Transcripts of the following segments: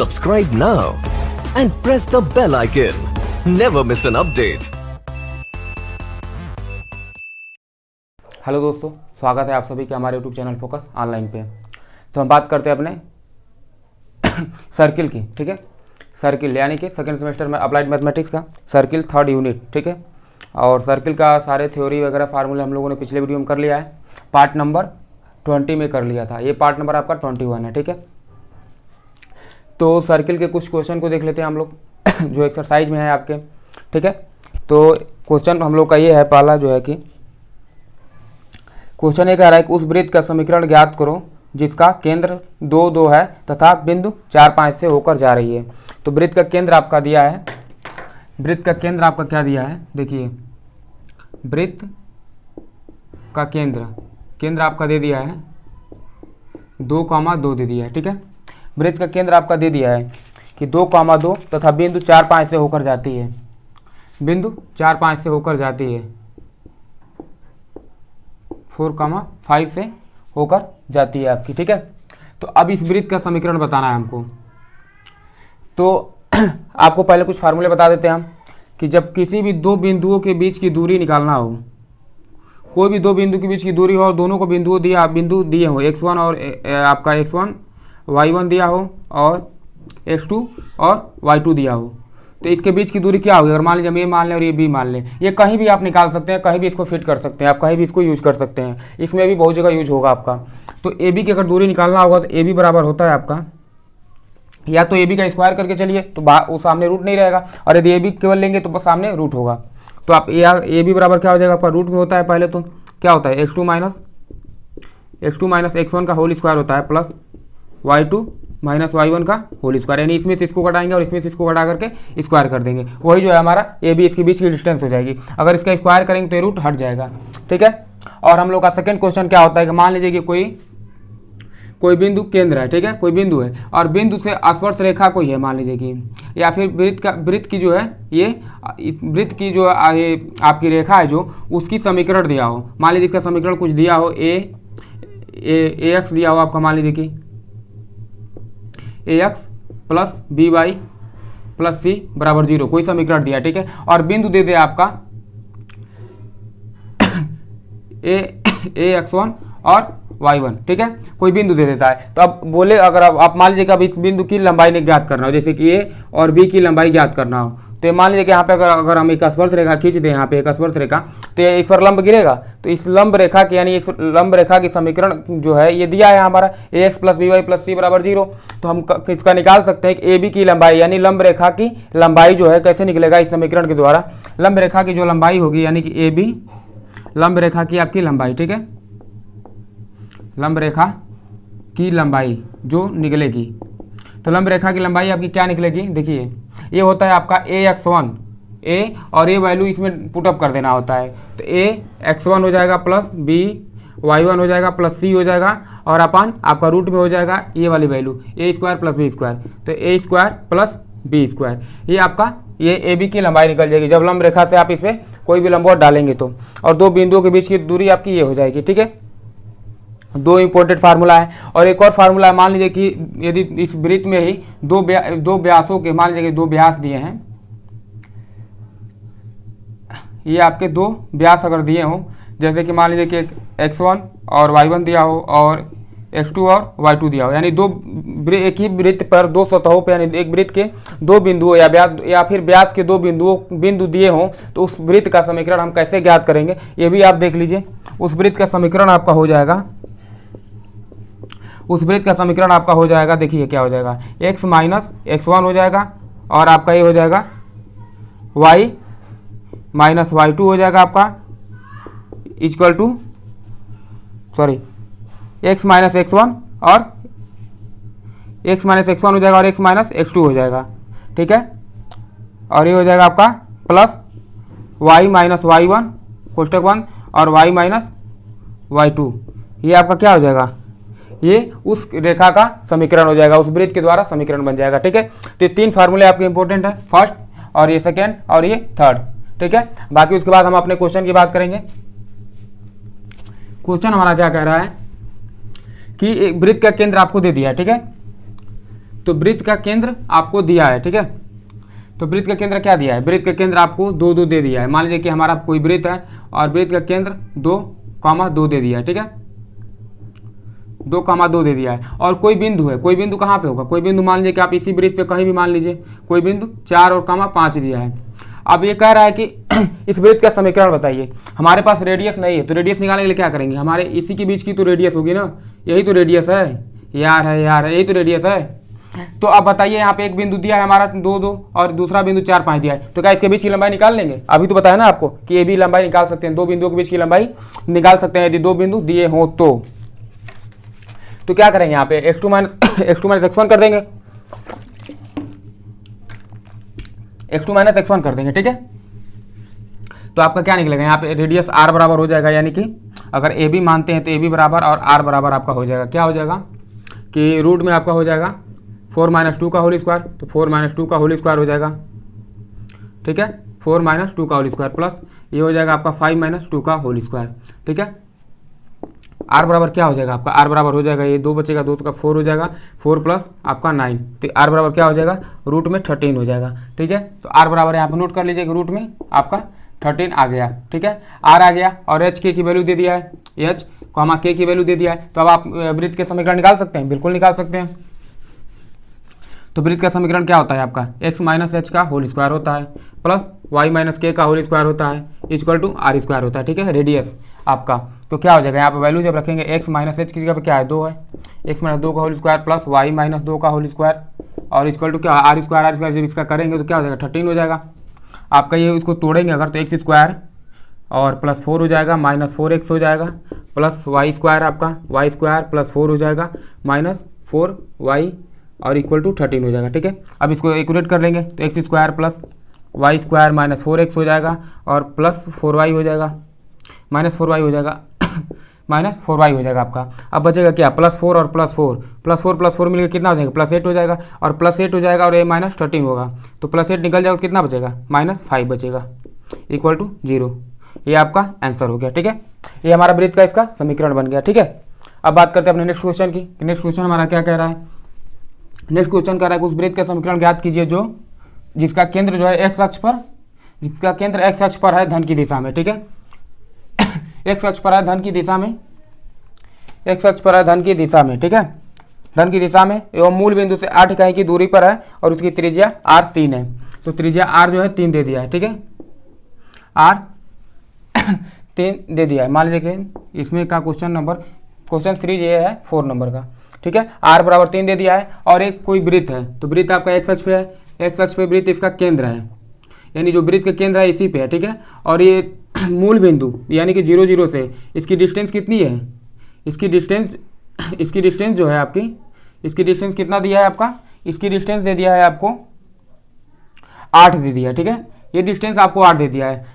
Subscribe now and press the bell icon. Never miss an update. Hello दोस्तों, स्वागत है आप सभी के हमारे YouTube चैनल फोकस ऑनलाइन पे। तो हम बात करते हैं अपने सर्किल की। ठीक है, सर्किल यानी कि सेकेंड सेमेस्टर में अप्लाइड मैथमेटिक्स का सर्किल थर्ड यूनिट। ठीक है, और सर्किल का सारे थ्योरी वगैरह फार्मूले हम लोगों ने पिछले वीडियो में कर लिया है। पार्ट नंबर 20 में कर लिया था, ये पार्ट नंबर आपका 21 है। ठीक है, तो सर्किल के कुछ क्वेश्चन को देख लेते हैं हम लोग जो एक्सरसाइज में है आपके। ठीक है, तो क्वेश्चन हम लोग का ये है, पहला जो है कि क्वेश्चन ये कह रहा है कि उस वृत्त का समीकरण ज्ञात करो जिसका केंद्र 2 2 है तथा बिंदु 4 5 से होकर जा रही है। तो वृत्त का केंद्र आपका दिया है, वृत्त का केंद्र आपका क्या दिया है, देखिए वृत्त का केंद्र आपका दे दिया है 2, 2 दे दिया है। ठीक है, वृत्त का केंद्र आपका दे दिया है कि 2, 2 तथा बिंदु 4 5 से होकर जाती है, बिंदु 4 5 से होकर जाती है, 4, 5 से होकर जाती है आपकी। ठीक है, तो अब इस वृत्त का समीकरण बताना है हमको। तो आपको पहले कुछ फार्मूले बता देते हैं हम कि जब किसी भी दो बिंदुओं के बीच की दूरी निकालना हो, कोई भी दो बिंदु के बीच की दूरी हो और दोनों को बिंदु दिए हो, x1 और आपका x1 y1 दिया हो और x2 और y2 दिया हो, तो इसके बीच की दूरी क्या होगी। अगर मान लीजिए हम ये मान लें और ये बी मान लें, ये कहीं भी आप निकाल सकते हैं, कहीं भी इसको फिट कर सकते हैं, आप कहीं भी इसको यूज कर सकते हैं, इसमें भी बहुत जगह यूज होगा आपका। तो ए बी की अगर दूरी निकालना होगा तो ए बी बराबर होता है आपका, या तो ए बी का स्क्वायर करके चलिए तो वो सामने रूट नहीं रहेगा, और यदि ए बी केवल लेंगे तो बस सामने रूट होगा। तो आप ए बी बराबर क्या हो जाएगा आपका, रूट में होता है पहले तो क्या होता है x2 माइनस x1 का होल स्क्वायर होता है प्लस y2 माइनस y1 का होल स्क्वायर, यानी इसमें से इसको घटाएंगे और इसमें से इसको घटा करके स्क्वायर कर देंगे, वही जो है हमारा ए बी इसके बीच की डिस्टेंस हो जाएगी। अगर इसका स्क्वायर करेंगे तो ये रूट हट जाएगा। ठीक है, और हम लोग का सेकंड क्वेश्चन क्या होता है कि मान लीजिए कि कोई बिंदु केंद्र है। ठीक है, कोई बिंदु है और बिंदु से स्पर्श रेखा कोई है, मान लीजिए कि, या फिर वृत्त की जो है ये वृत्त की जो आपकी रेखा है जो उसकी समीकरण दिया हो, मान लीजिए इसका समीकरण कुछ दिया हो, ए एक्स दिया हो आपका, मान लीजिए कि ax plus B Y plus C बराबर 0, कोई समीकरण दिया। ठीक है, और बिंदु दे दे आपका ए x1 और y1। ठीक है, कोई बिंदु दे देता है। तो अब बोले अगर आप मान लीजिए कि अब इस बिंदु की लंबाई ने ज्ञात करना हो, जैसे कि ए और बी की लंबाई ज्ञात करना हो, तो मान लीजिए कि यहाँ पे अगर हम एक स्पर्श रेखा खींच दें, यहाँ पे एक स्पर्श रेखा, तो इस पर लंब गिरेगा, तो इस लंब रेखा की यानी इस लंब रेखा की समीकरण जो है ये दिया है हमारा A X plus B Y plus C बराबर 0। तो हम इसका निकाल सकते हैं कि ए बी की लंबाई यानी लंब रेखा की लंबाई जो है कैसे निकलेगा इस समीकरण के द्वारा। लंब रेखा की जो लंबाई होगी यानी कि ए बी लंब रेखा की आपकी लंबाई। ठीक है, लंब रेखा की लंबाई जो निकलेगी, तो लंब रेखा की लंबाई आपकी क्या निकलेगी, देखिए ये होता है आपका ए x1, ए और ए वैल्यू इसमें पुटअप कर देना होता है, तो ए x1 हो जाएगा प्लस बी y1 हो जाएगा प्लस सी हो जाएगा, और अपन आपका रूट में हो जाएगा ये वाली वैल्यू ए स्क्वायर प्लस बी स्क्वायर, तो ए स्क्वायर प्लस बी स्क्वायर, ये आपका ये ए बी की लंबाई निकल जाएगी जब लंब रेखा से आप इसमें कोई भी लंबवत डालेंगे तो, और दो बिंदुओं के बीच की दूरी आपकी ये हो जाएगी। ठीक है, दो इंपॉर्टेंट फार्मूला है। और एक और फार्मूला है, मान लीजिए कि यदि इस वृत्त में ही दो व्यासों के, मान लीजिए कि दो व्यास दिए हैं, ये आपके दो व्यास अगर दिए हों, जैसे कि मान लीजिए कि एक x1 और y1 दिया हो और x2 और y2 दिया हो, यानी एक ही वृत्त पर दो सतहों पर, यानी एक वृत्त के दो बिंदुओं या फिर व्यास के दो बिंदु दिए हों, तो उस वृत्त का समीकरण हम कैसे ज्ञात करेंगे ये भी आप देख लीजिए। उस वृत्त का समीकरण आपका हो जाएगा, उस वृत्त का समीकरण आपका हो जाएगा, देखिए क्या हो जाएगा, x माइनस x1 हो जाएगा और आपका ये हो जाएगा y माइनस y2 हो जाएगा आपका equal to x minus x1 और x माइनस x1 हो जाएगा और x माइनस x2 हो जाएगा। ठीक है, और ये हो जाएगा आपका प्लस y माइनस y1 कोष्टक 1 और y माइनस y2, ये आपका क्या हो जाएगा, ये उस रेखा का समीकरण हो जाएगा, उस वृत्त के द्वारा समीकरण बन जाएगा। ठीक है, तो ये तीन फार्मूले आपके इंपॉर्टेंट है, फर्स्ट और ये सेकेंड और ये थर्ड। ठीक है, बाकी उसके बाद हम अपने क्वेश्चन की बात करेंगे। क्वेश्चन हमारा क्या कह रहा है कि एक वृत्त का केंद्र आपको दे दिया है। ठीक है, तो वृत्त का केंद्र आपको दिया है, ठीक है। तो वृत्त का केंद्र क्या दिया है, वृत्त का केंद्र आपको 2 2 दे दिया है। मान लीजिए कि हमारा कोई वृत्त है और वृत्त का केंद्र 2,2 दे दिया है, ठीक है, 2,2 दे दिया है। और कोई बिंदु है, कोई बिंदु कहाँ पे होगा, कोई बिंदु मान लीजिए कि आप इसी वृत्त पे कहीं भी मान लीजिए कोई बिंदु 4 और 5 दिया है। अब ये कह रहा है कि इस वृत्त का समीकरण बताइए। हमारे पास रेडियस नहीं है, तो रेडियस निकालने के लिए क्या करेंगे, हमारे इसी के बीच की तो रेडियस होगी ना, यही तो रेडियस है यार, यही तो रेडियस है। तो अब बताइए यहाँ पे एक बिंदु दिया है हमारा 2 2 और दूसरा बिंदु 4 5 दिया है, तो क्या इसके बीच की लंबाई निकाल लेंगे। अभी तो बताया ना आपको कि ये भी लंबाई निकाल सकते हैं, 2 बिंदुओं के बीच की लंबाई निकाल सकते हैं यदि 2 बिंदु दिए हों तो क्या करेंगे यहाँ पे x2 माइनस x1 कर देंगे, x2 माइनस x1 कर देंगे, ठीक है। तो आपका क्या निकलेगा यहाँ पे रेडियस r बराबर हो जाएगा, यानी कि अगर ए बी मानते हैं तो ए बी बराबर और r बराबर आपका हो जाएगा, क्या हो जाएगा कि रूट में आपका हो जाएगा 4 - 2 का होल स्क्वायर, तो 4 - 2 का होल स्क्वायर हो जाएगा, ठीक है, 4 - 2 का होल स्क्वायर प्लस ये हो जाएगा आपका 5 - 2 का होल स्क्वायर, ठीक है। r बराबर क्या हो जाएगा आपका, r बराबर हो जाएगा ये 2 बचेगा, 2 का 4 हो जाएगा, 4 प्लस आपका 9, तो r बराबर क्या हो जाएगा रूट में 13 हो जाएगा, ठीक है। तो r बराबर यहाँ पर नोट कर लीजिए कि रूट में आपका 13 आ गया, ठीक है, r आ गया और h k की वैल्यू दे दिया है, h k की वैल्यू दे दिया है। तो अब आप वृत्त के समीकरण निकाल सकते हैं, बिल्कुल निकाल सकते हैं। तो वृत्त का समीकरण क्या होता है आपका x माइनस h का होल स्क्वायर होता है प्लस y माइनस k का होल स्क्वायर होता है इक्वल टू r स्क्वायर होता है, ठीक है, रेडियस आपका। तो क्या हो जाएगा यहाँ पे वैल्यू जब रखेंगे x माइनस h की जगह पे क्या है 2 है, x माइनस 2 का whole square plus y minus 2 का होल स्क्वायर और इक्वल टू क्या r स्क्वायर जब इसका करेंगे तो क्या हो जाएगा 13 हो जाएगा आपका। ये इसको तोड़ेंगे अगर तो x स्क्वायर और प्लस 4 हो जाएगा माइनस 4x हो जाएगा प्लस y स्क्वायर आपका y स्क्वायर प्लस 4 हो जाएगा माइनस 4y और इक्वल टू 13 हो जाएगा, ठीक है। अब इसको एक्यूरेट कर लेंगे तो x square plus y square minus 4x हो जाएगा और प्लस 4y हो जाएगा माइनस 4y हो जाएगा माइनस 4y हो जाएगा आपका। अब बचेगा क्या प्लस 4 और प्लस 4 मिलकर कितना हो जाएगा प्लस 8 हो जाएगा और प्लस 8 हो जाएगा और ये माइनस 13 होगा, तो प्लस 8 निकल जाएगा कितना बचेगा -5 बचेगा इक्वल टू 0। ये आपका आंसर हो गया, ठीक है। ये हमारा वृत्त का इसका समीकरण बन गया, ठीक है। अब बात करते हैं अपने नेक्स्ट क्वेश्चन की। नेक्स्ट क्वेश्चन हमारा क्या कह रहा है, नेक्स्ट क्वेश्चन कह रहा है कि उस वृत्त का समीकरण ज्ञात कीजिए जिसका केंद्र जो है x अक्ष पर है धन की दिशा में, ठीक है, x अक्ष पर है धन की दिशा में, x अक्ष पर है धन की दिशा में, ठीक है, धन की दिशा में एवं मूल बिंदु से 8 इकाई की दूरी पर है और उसकी त्रिज्या r 3 है। तो त्रिज्या r जो है 3 दे दिया है, ठीक है, r 3 दे दिया है। मान लीजिए कि इसमें का क्वेश्चन 3 ये है 4 नंबर का, ठीक है, r बराबर 3 दे दिया है और एक कोई वृत्त है, तो वृत्त आपका x अक्ष पे है, x अक्ष पे वृत्त इसका केंद्र है, यानी जो वृत्त का केंद्र है इसी पे है, ठीक है। और ये मूल बिंदु यानी कि 0 0 से इसकी डिस्टेंस कितनी है, इसकी डिस्टेंस जो है आपकी, इसकी डिस्टेंस कितना दिया है आपका, इसकी डिस्टेंस दे दिया है आपको 8 दे दिया है, ठीक है, ये डिस्टेंस आपको 8 दे दिया है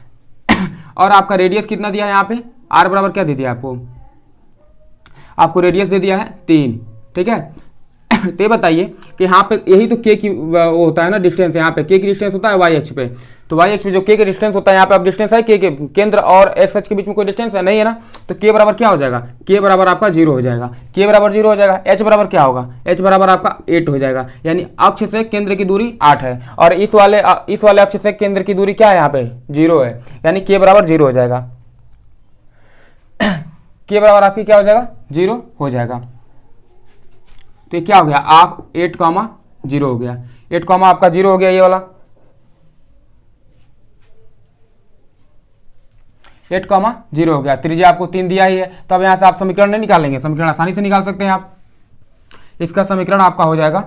और आपका रेडियस कितना दिया है यहाँ पे r बराबर क्या दे दिया आपको रेडियस दे दिया है 3, ठीक है। तो ये बताइए कि यहाँ पे यही तो k की वो होता है ना डिस्टेंस, यहाँ पे k की डिस्टेंस होता है y अक्ष पे, तो y अक्ष पे जो k का डिस्टेंस होता है यहाँ पे अब डिस्टेंस है k के केंद्र और x अक्ष के बीच में कोई डिस्टेंस है नहीं है ना, तो k बराबर क्या हो जाएगा, k बराबर आपका 0 हो जाएगा, k बराबर 0 हो जाएगा। h बराबर क्या होगा, h बराबर आपका 8 हो जाएगा, यानी अक्ष से केंद्र की दूरी 8 है और इस वाले अक्ष से केंद्र की दूरी क्या है यहाँ पे 0 है, यानी k बराबर 0 हो जाएगा, k बराबर आपकी क्या हो जाएगा 0 हो जाएगा। तो ये क्या हो गया आप 8, 0 हो गया, 8, आपका 0 हो गया, ये वाला 8, 0 हो गया। त्रिज्या आपको 3 दिया ही है, तो अब यहाँ से आप समीकरण नहीं निकालेंगे, समीकरण आसानी से निकाल सकते हैं आप। इसका समीकरण आपका हो जाएगा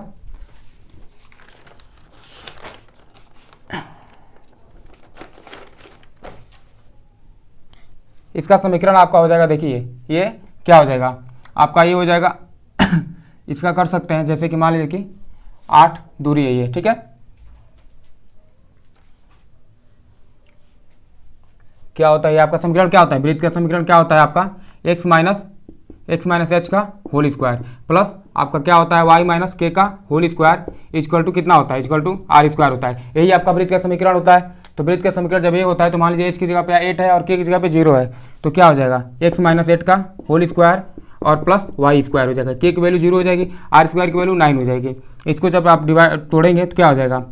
देखिए ये क्या हो जाएगा आपका, ये हो जाएगा इसका कर सकते हैं जैसे कि मान लीजिए कि 8 दूरी है ये, ठीक है, क्या होता है ये आपका समीकरण क्या होता है, वृत्त का समीकरण क्या होता है आपका x माइनस h का होल स्क्वायर प्लस आपका क्या होता है y माइनस k का होल स्क्वायर इक्वल टू कितना होता है, इक्वल टू r स्क्वायर होता है। यही आपका वृत्त का समीकरण होता है। तो वृत्त का समीकरण जब ये होता है तो मान लीजिए h की जगह पे 8 है और k की जगह पे 0 है, तो क्या हो जाएगा x माइनस 8 का होल स्क्वायर और प्लस वाई स्क्वायर हो जाएगा। के की वैल्यू 0 हो जाएगी, आर स्क्वायर की वैल्यू 9 हो जाएगी। इसको जब आप डिवाइड तोड़ेंगे तो क्या हो जाएगा,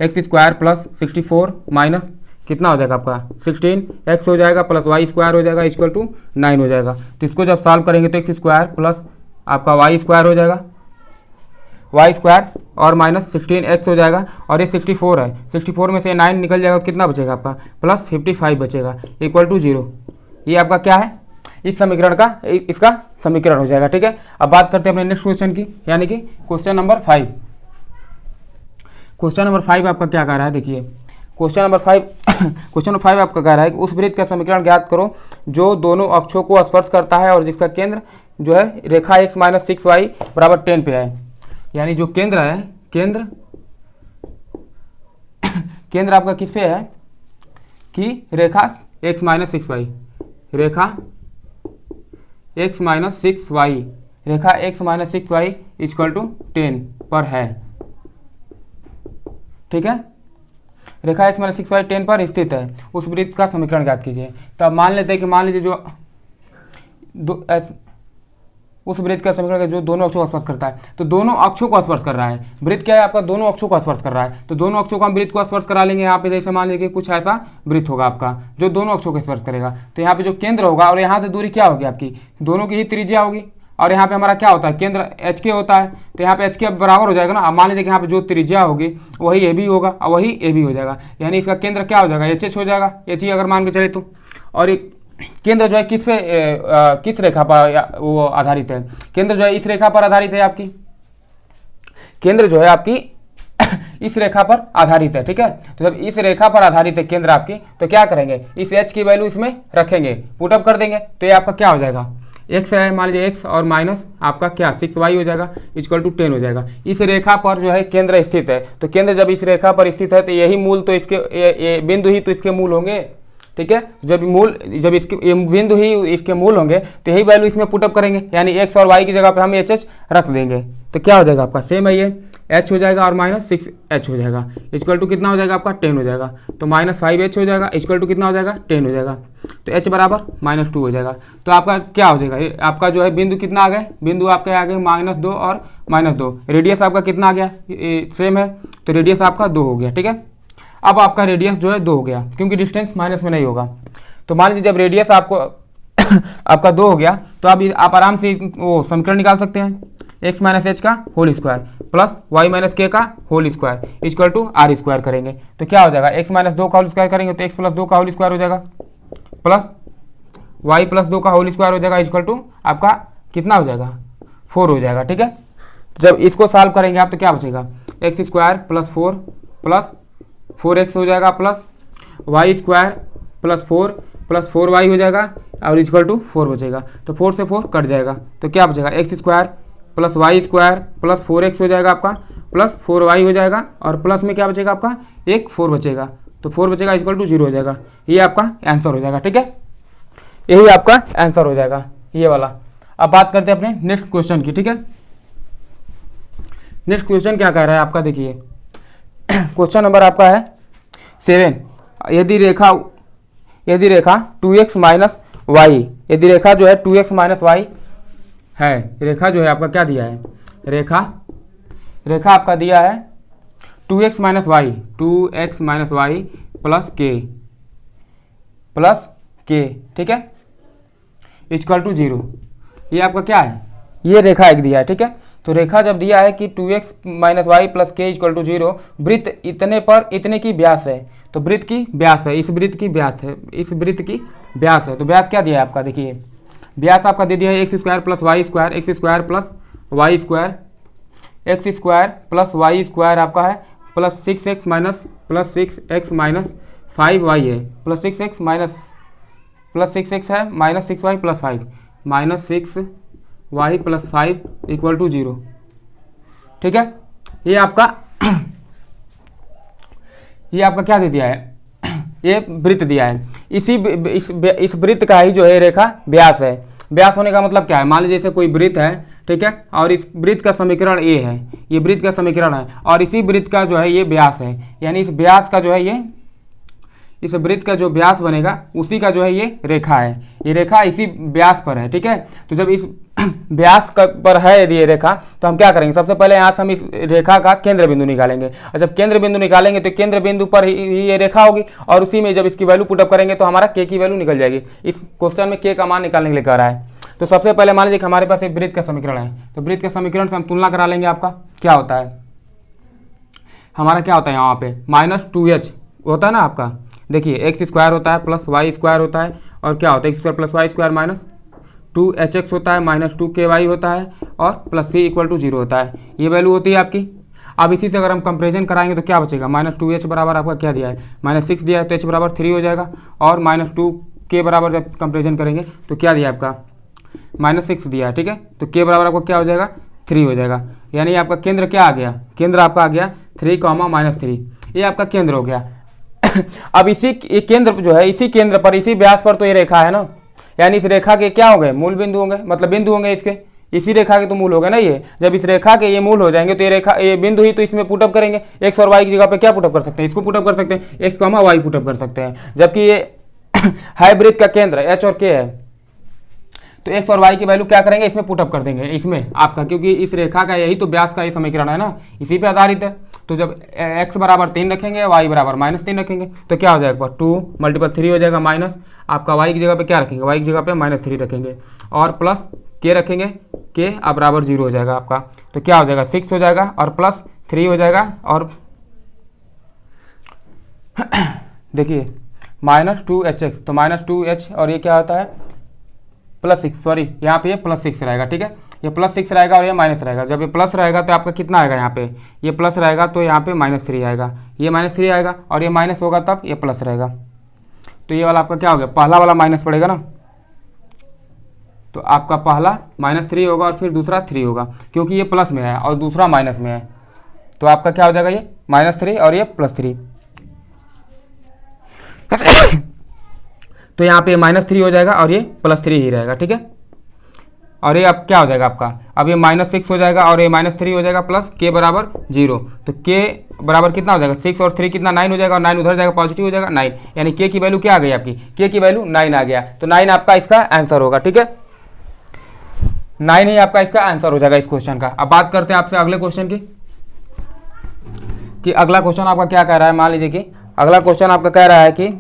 एक्स स्क्वायर प्लस 64 माइनस कितना हो जाएगा आपका 16 एक्स हो जाएगा प्लस वाई स्क्वायर हो जाएगा इक्वल टू 9 हो जाएगा। तो इसको जब सॉल्व करेंगे तो एक्स स्क्वायर प्लस आपका वाई स्क्वायर हो जाएगा, वाई स्क्वायर और माइनस 16 एक्स हो जाएगा, और ये 64 है, 64 में से 9 निकल जाएगा, कितना बचेगा आपका प्लस 55 बचेगा इक्वल टू 0। ये आपका क्या है, इस समीकरण का इसका समीकरण हो जाएगा। ठीक है, अब बात करते हैं अपने नेक्स्ट क्वेश्चन की, यानी कि क्वेश्चन नंबर 5। क्वेश्चन नंबर 5 आपका क्या कह रहा है, देखिए क्वेश्चन नंबर 5 आपका कह रहा है कि उस वृत्त का समीकरण ज्ञात करो जो दोनों अक्षों को स्पर्श करता है और जिसका केंद्र जो है रेखा x माइनस 6y बराबर 10 पे है। यानी जो केंद्र है, केंद्र आपका किस पे है कि रेखा x माइनस 6y, रेखा x माइनस 6y, रेखा x minus 6y equal to 10 पर है। ठीक है, रेखा x माइनस 6y 10 पर स्थित है, उस वृत्त का समीकरण ज्ञात कीजिए। तो अब मान लेते हैं कि मान लीजिए जो उस वृत्त का समीकरण का जो दोनों अक्षों को स्पर्श करता है, तो दोनों अक्षों को स्पर्श कर रहा है। वृत्त क्या है आपका, दोनों अक्षों को स्पर्श कर रहा है, तो दोनों अक्षों को हम वृत्त को स्पर्श करा लेंगे। यहाँ पे जैसे मान लीजिए कुछ ऐसा वृत्त होगा आपका जो दोनों अक्षों को स्पर्श करेगा, तो यहाँ पे जो केंद्र होगा और यहाँ से दूरी क्या होगी आपकी, दोनों की ही त्रिज्या होगी, और यहाँ पे हमारा क्या होता है, केंद्र एच के होता है, तो यहाँ पे एच के बराबर हो जाएगा ना। अब मान लीजिए कि यहाँ पे जो त्रिज्या होगी वही ए बी होगा और वही ए बी हो जाएगा, यानी इसका केंद्र क्या हो जाएगा, एच एच हो जाएगा, एच ही अगर मान के चले तो। और एक केंद्र जो है किस पे किस रेखा पर वो आधारित है, केंद्र जो है इस रेखा पर आधारित है आपकी, केंद्र जो है आपकी इस रेखा पर आधारित है। ठीक है, तो जब इस रेखा पर आधारित है केंद्र आपकी, तो क्या करेंगे, इस एच की वैल्यू इसमें रखेंगे, पुटअप कर देंगे, तो ये आपका क्या हो जाएगा, एक्स है, मान लीजिए एक्स और माइनस आपका क्या 6y हो जाएगा इक्वल टू 10 हो जाएगा। इस रेखा पर जो है केंद्र स्थित है, तो केंद्र जब इस रेखा पर स्थित है तो यही मूल तो इसके ये बिंदु ही तो इसके मूल होंगे। ठीक है, जब इसके ये बिंदु ही इसके मूल होंगे तो यही वैल्यू इसमें पुटअप करेंगे, यानी एक्स और वाई की जगह पे हम एच एच रख देंगे, तो क्या हो जाएगा आपका सेम है, ये एच हो जाएगा और माइनस 6h हो जाएगा इक्वल टू कितना हो जाएगा आपका 10 हो जाएगा, तो माइनस 5h हो जाएगा इक्वल टू कितना हो जाएगा 10 हो जाएगा, तो h बराबर -2 हो जाएगा। तो आपका क्या हो जाएगा, आपका जो है बिंदु कितना आ गया, बिंदु आपके आ गए -2 और -2, रेडियस आपका कितना आ गया सेम है, तो रेडियस आपका 2 हो गया। ठीक है, अब आपका रेडियस जो है 2 हो गया क्योंकि डिस्टेंस माइनस में नहीं होगा। तो मान लीजिए जब रेडियस आपको आपका 2 हो गया, तो अब आप आराम से वो समीकरण निकाल सकते हैं, x माइनस एच का whole square plus Y minus के का whole square equal to r square करेंगे, तो क्या हो जाएगा x माइनस 2 का होल स्क्वायर करेंगे तो x प्लस 2 का होल स्क्वायर हो जाएगा प्लस y प्लस 2 का होल स्क्वायर हो जाएगा इक्वल टू आपका कितना हो जाएगा 4 हो जाएगा। ठीक है, जब इसको सॉल्व करेंगे आप तो क्या बचेगा, x square plus 4 plus 4x हो जाएगा plus y square plus 4 plus 4y हो जाएगा और इक्वल टू 4 बचेगा, तो 4 से 4 कट जाएगा, तो क्या बचेगा x square plus y square plus 4x हो जाएगा आपका प्लस 4y हो जाएगा, और प्लस में क्या बचेगा आपका एक 4 बचेगा, तो 4 बचेगा इक्वल टू 0 हो जाएगा। ये आपका आंसर हो जाएगा। ठीक है, यही आपका आंसर हो जाएगा ये वाला। अब बात करते हैं अपने नेक्स्ट क्वेश्चन की। ठीक है, नेक्स्ट क्वेश्चन क्या कह रहा है आपका, देखिए क्वेश्चन नंबर आपका है 7। यदि रेखा 2x माइनस वाई, यदि रेखा जो है 2x माइनस वाई है, रेखा जो है आपका क्या दिया है, रेखा आपका दिया है 2x minus y, 2x minus y plus k, ठीक है, इक्वल टू 0। ये आपका क्या है, ये रेखा एक दिया है। ठीक है, तो रेखा जब दिया है कि 2x माइनस वाई प्लस के इक्वल टू 0, वृत्त इतने पर इतने की व्यास है, तो वृत्त की व्यास है, इस वृत्त की व्यास है, इस वृत्त की व्यास है, तो व्यास क्या दिया है आपका, देखिए व्यास आपका दे दिया है x square plus y square, x square plus y square, x square plus y square आपका है plus 6x minus plus 6x minus 5y है plus 6x minus plus 6x है minus 6y plus 5 minus 6y plus 5 equal to 0। ठीक है, ये आपका क्या दे दिया है, ये वृत्त दिया है, इस वृत्त का ही जो है रेखा व्यास है। व्यास होने का मतलब क्या है, मान लीजिए जैसे कोई वृत्त है, ठीक है, और इस वृत्त का समीकरण ए है, ये वृत्त का समीकरण है, और इसी वृत्त का जो है ये व्यास है, यानी इस व्यास का जो है ये इस वृत्त का जो व्यास बनेगा उसी का जो है ये रेखा है, ये रेखा इसी व्यास पर है, ठीक है। तो जब इस व्यास पर है यदि ये रेखा, तो हम क्या करेंगे, सबसे पहले यहाँ से हम इस रेखा का केंद्र बिंदु निकालेंगे, और जब केंद्र बिंदु निकालेंगे तो केंद्र बिंदु पर ही ये रेखा होगी, और उसी में जब इसकी वैल्यू पुटअप करेंगे तो हमारा के की वैल्यू निकल जाएगी। इस क्वेश्चन में के का मान निकालने के लिए कह रहा है। तो सबसे पहले मान लीजिए कि हमारे पास एक वृत्त का समीकरण है, तो वृत्त के समीकरण से हम तुलना करा लेंगे। आपका क्या होता है, हमारा क्या होता है यहाँ पे -2h होता है ना आपका, देखिए एक्स स्क्वायर होता है प्लस वाई स्क्वायर होता है, और क्या होता है x square plus y square -2hx होता है, -2ky होता है, और प्लस c = 0 होता है। ये वैल्यू होती है आपकी। अब इसी से अगर हम कंपेरिजन कराएंगे तो क्या बचेगा, -2h बराबर आपका क्या दिया है, -6 दिया है, तो h बराबर 3 हो जाएगा, और -2k बराबर जब कंपेरिजन करेंगे तो क्या दिया आपका -6 दिया है, ठीक है। तो k बराबर आपका क्या हो जाएगा 3 हो जाएगा, यानी आपका केंद्र क्या आ गया, केंद्र आपका आ गया 3, -3, ये आपका केंद्र हो गया। अब इसी केंद्र जो है, इसी केंद्र पर, इसी व्यास पर तो ये रेखा है ना, यानी इस रेखा के क्या हो गए, मूल बिंदु होंगे, मतलब बिंदु होंगे इसके, इसी रेखा के तो मूल हो गए ना ये। जब इस रेखा के ये मूल हो जाएंगे तो ये रेखा, ये बिंदु ही तो इसमें पुटअप करेंगे। एक्स और वाई की जगह पे क्या पुटअप कर सकते हैं, इसको पुटअप कर सकते हैं, एक्स कॉमा वाई पुटअप कर सकते हैं। जबकि ये हाइब्रिड का केंद्र एच और के है, तो एक्स और वाई की वैल्यू क्या करेंगे, इसमें पुटअप कर देंगे इसमें आपका, क्योंकि इस रेखा का यही तो व्यास का ये समीकरण है ना, इसी पे आधारित है। तो जब x बराबर 3 रखेंगे, y बराबर -3 रखेंगे, तो क्या हो जाएगा 2 × 3 हो जाएगा, माइनस आपका y की जगह पे क्या रखेंगे, y की जगह पे -3 रखेंगे, और प्लस k रखेंगे, k अब बराबर 0 हो जाएगा आपका। तो क्या हो जाएगा 6 हो जाएगा, और प्लस 3 हो जाएगा, और देखिए -2hx, तो -2h, और ये क्या होता है +6, सॉरी यहाँ पे ये +6 रहेगा, ठीक है। ये +6 रहेगा और ये माइनस रहेगा। जब ये प्लस रहेगा तो आपका कितना आएगा, यहाँ पे ये प्लस रहेगा तो यहाँ पे -3 आएगा, ये -3 आएगा, और ये माइनस होगा तब ये प्लस रहेगा। तो ये वाला आपका क्या हो गया, पहला वाला माइनस पड़ेगा ना, तो आपका पहला -3 होगा और फिर दूसरा 3 होगा, क्योंकि ये प्लस में है और दूसरा माइनस में है। तो आपका क्या हो जाएगा, ये -3 और ये +3। तो यहाँ पे -3 हो जाएगा और ये +3 ही रहेगा, ठीक है। और ये अब क्या हो जाएगा आपका, अब ये -6 हो जाएगा और ये -3 हो जाएगा, प्लस k बराबर 0। तो k बराबर कितना हो जाएगा, 6 और 3 कितना 9 हो जाएगा, और 9 उधर जाएगा पॉजिटिव हो जाएगा 9, यानी k की वैल्यू क्या आ गई आपकी, k की वैल्यू 9 आ गया। तो 9 आपका इसका आंसर होगा, ठीक है, 9 ही आपका इसका आंसर हो जाएगा इस क्वेश्चन का। अब बात करते हैं आपसे अगले क्वेश्चन की, कि अगला क्वेश्चन आपका क्या कह रहा है। मान लीजिए कि अगला क्वेश्चन आपका कह रहा है कि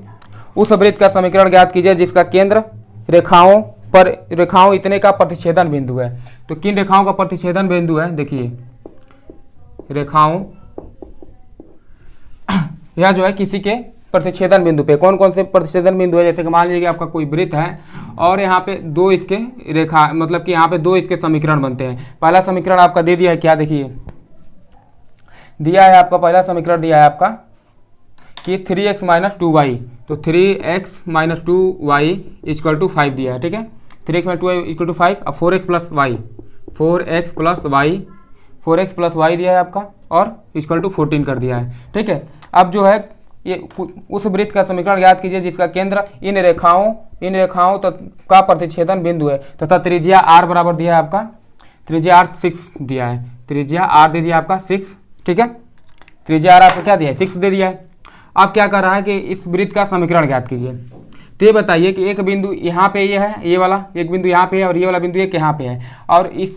उस वृत्त का समीकरण ज्ञात कीजिए जिसका केंद्र रेखाओं इतने का प्रतिच्छेदन बिंदु है। तो किन रेखाओं का प्रतिच्छेदन बिंदु है, देखिए रेखाओं यह जो है किसी के प्रतिच्छेदन बिंदु पे, कौन कौन से प्रतिच्छेदन बिंदु है, जैसे कि मान लीजिए कि आपका कोई वृत्त है और यहाँ पे 2 इसके रेखा, मतलब कि यहाँ पे 2 इसके समीकरण बनते हैं। पहला समीकरण आपका दे दिया है, क्या देखिए दिया है आपका, पहला समीकरण दिया है आपका कि 3x - 2y, तो 3x - 2y = 5 दिया है, ठीक है। 3x - 2y = 5, अब 4x + y दिया है आपका, और = 14 कर दिया है, ठीक है। अब जो है ये उस वृत्त का समीकरण याद कीजिए जिसका केंद्र इन रेखाओं का प्रतिच्छेदन बिंदु है, तथा त्रिज्या r बराबर दिया है आपका, त्रिज्या r 6 दिया है, त्रिज्या r दे दिया आपका 6, ठीक है। त्रिज्या r आपको क्या दिया है 6 दे दिया है। अब क्या कर रहा है कि इस वृत्त का समीकरण ज्ञात कीजिए। तो ये बताइए कि एक बिंदु यहाँ पे ये है, ये वाला एक बिंदु यहाँ पे है, और ये वाला बिंदु एक यहाँ पे है, और इस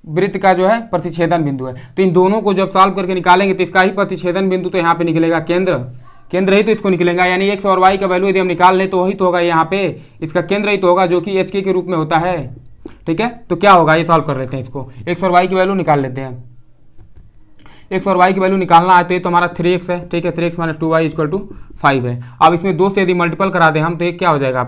वृत्त का जो है प्रतिच्छेदन बिंदु है। तो इन दोनों को जब सॉल्व करके निकालेंगे तो इसका ही प्रतिच्छेदन बिंदु तो यहाँ पे निकलेगा, केंद्र ही तो इसको निकलेगा, यानी एक्स और वाई का वैल्यू यदि हम निकाल लें तो वही तो होगा, यहाँ पे इसका केंद्र ही तो होगा जो कि HK के रूप में होता है, ठीक है। तो क्या होगा, ये सॉल्व कर लेते हैं, इसको एक्स और वाई की वैल्यू निकाल लेते हैं। एक्स और वाई की वैल्यू निकालना है तो ये तो हमारा 3x है, ठीक है, 3x - 2y = 5 है। अब इसमें 2 से यदि मल्टीपल करा दें हम तो ये क्या हो जाएगा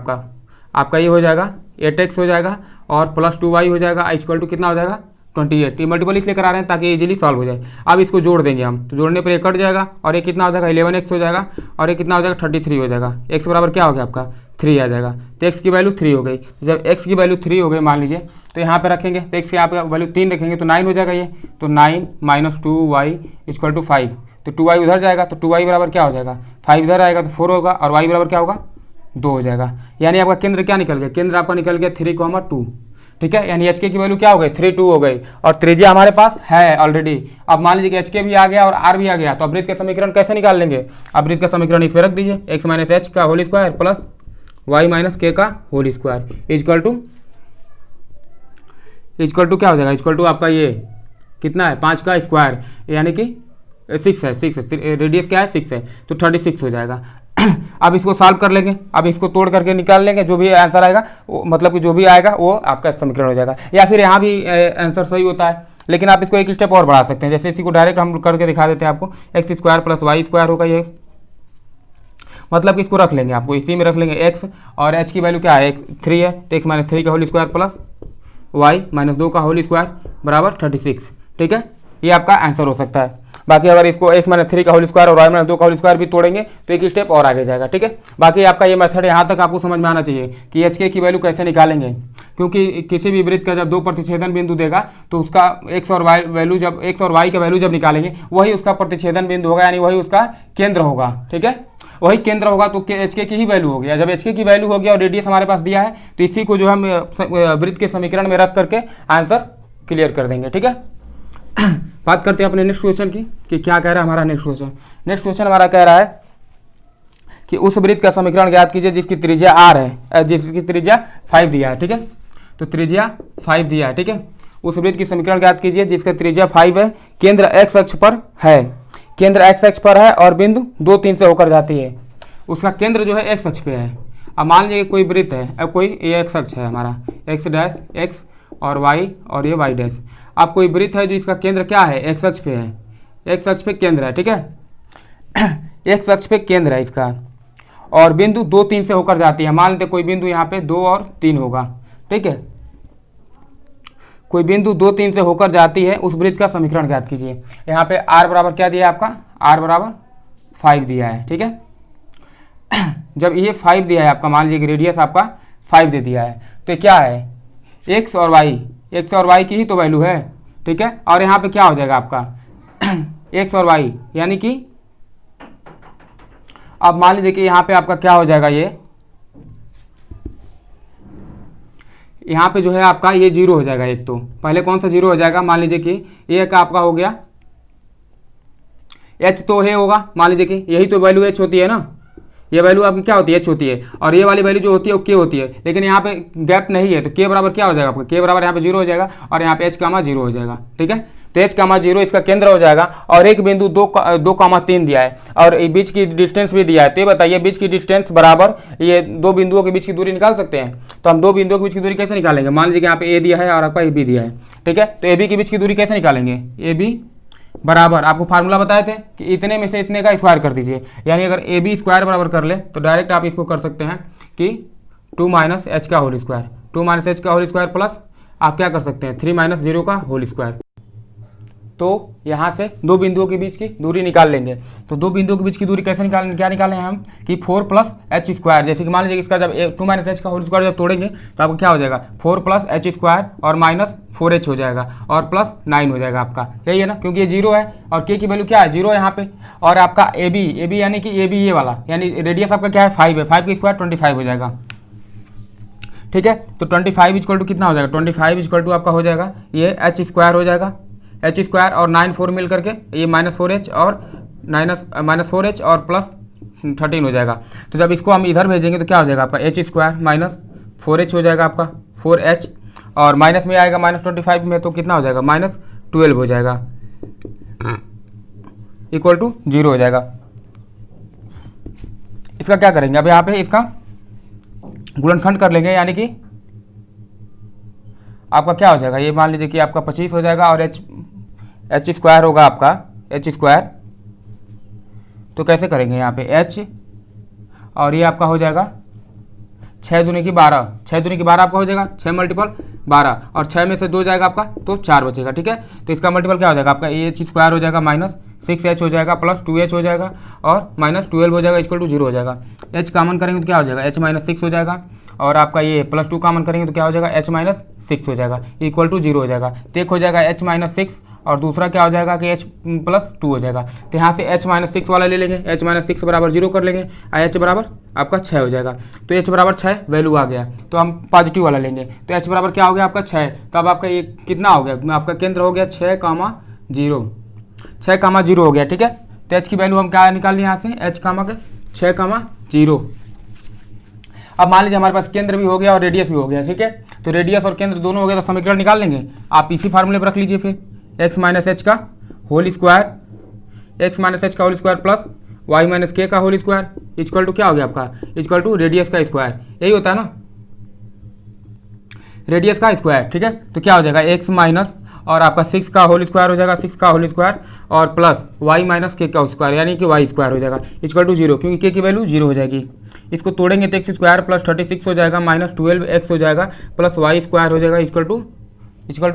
आपका ये हो जाएगा 8x हो जाएगा, और प्लस 2y हो जाएगा, = कितना हो जाएगा 28। ये मल्टीपल इसलिए करा रहे हैं ताकि इजीली सॉल्व हो जाए। अब इसको जोड़ देंगे हम, तो जोड़ने पर ये कट जाएगा, और ये कितना हो जाएगा 11x हो जाएगा, और ये कितना हो जाएगा 33 हो जाएगा। x बराबर क्या हो गया आपका 3 आ जाएगा, तो x की वैल्यू 3 हो गई। जब x की वैल्यू 3 हो गई मान लीजिए, तो यहाँ पे रखेंगे, तो x की यहाँ पे वैल्यू 3 रखेंगे तो 9 हो जाएगा ये, तो 9 - 2y = 5, तो 2y उधर जाएगा, तो 2y बराबर क्या हो जाएगा 5 इधर आएगा तो 4 होगा, और y बराबर क्या होगा 2 हो जाएगा। यानी आपका केंद्र क्या निकल गया, केंद्र आपका निकल गया 3, 2। ठीक है, यानी एच के की वैल्यू क्या हो गई 3 2 हो गई, और त्रिज्या हमारे पास है ऑलरेडी। अब मान लीजिए कि एच के भी आ गया और आर भी आ गया, तो अब वृत्त का समीकरण कैसे निकाल लेंगे? अब वृत्त का समीकरण इस पर रख दीजिए, एक्स माइनस एच का whole square plus Y minus के का होल स्क्वायर इजकल टू क्या हो जाएगा, इजकल टू आपका ये कितना है 5 का स्क्वायर, यानी कि 6 है, 6 है, रेडियस क्या है 6 है, तो 36 हो जाएगा। अब इसको सॉल्व कर लेंगे, अब इसको तोड़ करके निकाल लेंगे, जो भी आंसर आएगा वो मतलब कि जो भी आएगा वो आपका समीकरण हो जाएगा। या फिर यहाँ भी आंसर सही होता है, लेकिन आप इसको एक स्टेप और बढ़ा सकते हैं। जैसे इसी को डायरेक्ट हम करके दिखा देते हैं आपको, x square plus y square होगा ये, मतलब कि इसको रख लेंगे, आपको इसी में रख लेंगे एक्स, और एच की वैल्यू क्या है 3 है, तो एक्स माइनस 3 का whole square plus Y minus 2 का होल स्क्वायर बराबर 36। ठीक है, ये आपका आंसर हो सकता है। बाकी अगर इसको एक्स माइनस 3 का होल स्क्वायर और वाई माइनस 2 का होल स्क्वायर भी तोड़ेंगे तो एक स्टेप और आगे जाएगा। ठीक है, बाकी आपका ये मेथड यहाँ तक आपको समझ में आना चाहिए कि एच के की वैल्यू कैसे निकालेंगे, क्योंकि किसी भी वृत्त का जब 2 प्रतिच्छेदन बिंदु देगा तो उसका एक्स और वाई वैल्यू जब एक्स और वाई का वैल्यू जब निकालेंगे वही उसका प्रतिच्छेदन बिंदु होगा, यानी वही उसका केंद्र होगा। ठीक है, वही केंद्र होगा, तो एच के की ही वैल्यू होगी। जब एच के की वैल्यू होगी और रेडियस हमारे पास दिया है, तो इसी को जो हम वृत्त के समीकरण में रख करके आंसर क्लियर कर देंगे। ठीक है, बात करते हैं अपने नेक्स्ट क्वेश्चन की कि क्या कह रहा है हमारा नेक्स्ट क्वेश्चन। नेक्स्ट क्वेश्चन हमारा कह रहा है कि उस वृत्त का समीकरण ज्ञात कीजिए जिसकी त्रिज्या r है, जिसकी त्रिज्या 5 दिया है। ठीक है, तो त्रिज्या 5 दिया है। ठीक है, उस वृत्त की समीकरण ज्ञात कीजिए जिसका त्रिज्या 5 है, केंद्र x अक्ष पर है, केंद्र x अक्ष पर है और बिंदु 2 3 से होकर जाती है। उसका केंद्र जो है x अक्ष पे है। अब मान लीजिए कोई वृत्त है, अब कोई ये x अक्ष है हमारा, x डैश x और y और ये y डैश। अब कोई वृत्त है जो इसका केंद्र क्या है x अक्ष पे है, x अक्ष पे केंद्र है। ठीक है, x अक्ष पे केंद्र है इसका, और बिंदु 2 3 से होकर जाती है। मान लेते कोई बिंदु यहाँ पे 2 और 3 होगा। ठीक है, कोई बिंदु 2 3 से होकर जाती है, उस वृत्त का समीकरण ज्ञात कीजिए। यहाँ पे r बराबर क्या दिया है आपका, r बराबर 5 दिया है। ठीक है, जब ये 5 दिया है आपका, मान लीजिए कि रेडियस आपका 5 दे दिया है, तो क्या है x और y की ही तो वैल्यू है। ठीक है, और यहाँ पे क्या हो जाएगा आपका x और y, यानी कि अब मान लीजिए कि यहाँ पे आपका क्या हो जाएगा, ये यहाँ पे जो है आपका ये 0 हो जाएगा। एक तो पहले कौन सा 0 हो जाएगा, मान लीजिए कि ये का आपका हो गया h तो है होगा, मान लीजिए कि यही तो वैल्यू h होती है ना, ये वैल्यू आपकी क्या होती है h होती है, और ये वाली वैल्यू जो होती है वो k होती है, लेकिन यहाँ पे गैप नहीं है, तो k बराबर क्या हो जाएगा आपका, k बराबर यहाँ पे 0 हो जाएगा और यहाँ पे h कामा 0 हो जाएगा। ठीक है, तो h कामा 0 इसका केंद्र हो जाएगा, और एक बिंदु 2 कामा 3 दिया है, और बीच की डिस्टेंस भी दिया है। तो ये बताइए बीच की डिस्टेंस बराबर ये 2 बिंदुओं के बीच की दूरी निकाल सकते हैं। तो हम 2 बिंदुओं के बीच की दूरी कैसे निकालेंगे, मान लीजिए कि यहाँ पे a दिया है और आपका ab दिया है। ठीक है, तो ab के बीच की दूरी कैसे निकालेंगे, ab बराबर आपको फार्मूला बताए थे कि इतने में से इतने का स्क्वायर कर दीजिए, यानी अगर ए बी स्क्वायर बराबर कर ले तो डायरेक्ट आप इसको कर सकते हैं कि 2 माइनस एच का होल स्क्वायर, 2 माइनस एच का होल स्क्वायर प्लस आप क्या कर सकते हैं 3 माइनस 0 का होल स्क्वायर। तो यहाँ से 2 बिंदुओं के बीच की दूरी निकाल लेंगे। तो 2 बिंदुओं के बीच की दूरी कैसे निकालें हम कि 4 प्लस एच स्क्वायर, जैसे कि मान लीजिए इसका जब 2 माइनस एच का होल स्क्वायर जब तोड़ेंगे तो आपको क्या हो जाएगा 4 प्लस एच स्क्वायर और माइनस 4h हो जाएगा और प्लस 9 हो जाएगा आपका, यही है ना, क्योंकि ये 0 है और k की वैल्यू क्या है 0 है यहाँ पे। और आपका ए बी यानी कि ए बी ये वाला, यानी रेडियस आपका क्या है 5 है, 5 का स्क्वायर 25 हो जाएगा। ठीक है, तो 25 इक्वल टू कितना हो जाएगा, 25 इक्वल टू आपका हो जाएगा ये एच स्क्वायर हो जाएगा, एच स्क्वायर और 9 4 मिल करके ये -4h और -4h और प्लस 13 हो जाएगा। तो जब इसको हम इधर भेजेंगे तो क्या हो जाएगा आपका एच स्क्वायर माइनस 4h हो जाएगा आपका 4h, और माइनस में आएगा -25 में तो कितना हो जाएगा -12 हो जाएगा इक्वल टू 0 हो जाएगा। इसका क्या करेंगे, अब यहाँ पे इसका गुणनखंड कर लेंगे, यानी कि आपका क्या हो जाएगा, ये मान लीजिए कि आपका 25 हो जाएगा और एच स्क्वायर होगा आपका एच स्क्वायर। तो कैसे करेंगे यहाँ पे h, और ये आपका हो जाएगा 6 दूनी की 12, 6 दूनी की 12 आपका हो जाएगा 6 मल्टीपल 12, और 6 में से 2 जाएगा आपका तो 4 बचेगा। ठीक है, तो इसका मल्टीपल क्या हो जाएगा आपका एच स्क्वायर हो जाएगा -6h हो जाएगा प्लस 2h हो जाएगा और -12 हो जाएगा इक्वल टू 0 हो जाएगा। h कॉमन करेंगे तो क्या हो जाएगा h -6 हो जाएगा, और आपका ये +2 कॉमन करेंगे तो क्या हो जाएगा h -6 हो जाएगा इक्वल टू 0 हो जाएगा। तो एक हो जाएगा h -6 और दूसरा क्या हो जाएगा कि h +2 हो जाएगा। तो यहाँ से h -6 वाला ले लेंगे, h -6 बराबर 0 कर लेंगे, h बराबर आपका 6 हो जाएगा। तो h बराबर 6 वैल्यू आ गया, तो हम पॉजिटिव वाला लेंगे। तो h बराबर क्या हो गया आपका 6। तो अब आपका ये कितना हो गया, आपका केंद्र हो गया 6,0, 6,0 हो गया, ठीक है। तो h की वैल्यू हम क्या निकाल लें यहाँ से, h कामा के 6,0। अब मान लीजिए हमारे पास केंद्र भी हो गया और रेडियस भी हो गया, ठीक है। तो रेडियस और केंद्र दोनों हो गया, तो समीकरण निकाल लेंगे। आप इसी फार्मूले पर रख लीजिए फिर, x माइनस एच का whole square, X minus H का whole square plus Y minus के का होल स्क्वायर इक्वल टू क्या हो गया आपका, इक्वल टू रेडियस का स्क्वायर, यही होता है ना, रेडियस का स्क्वायर, ठीक है। तो क्या हो जाएगा x माइनस और आपका 6 का होल स्क्वायर हो जाएगा, 6 का होल स्क्वायर और प्लस वाई माइनस के का स्क्वायर, यानी कि वाई स्क्वायर हो जाएगा इक्वल टू 0, क्योंकि के की वैल्यू 0 हो जाएगी। इसको तोड़ेंगे तो एक्स स्क्वायर प्लस 36 हो जाएगा माइनस 12x हो जाएगा प्लस वाई स्क्वायर हो जाएगा इक्वल टू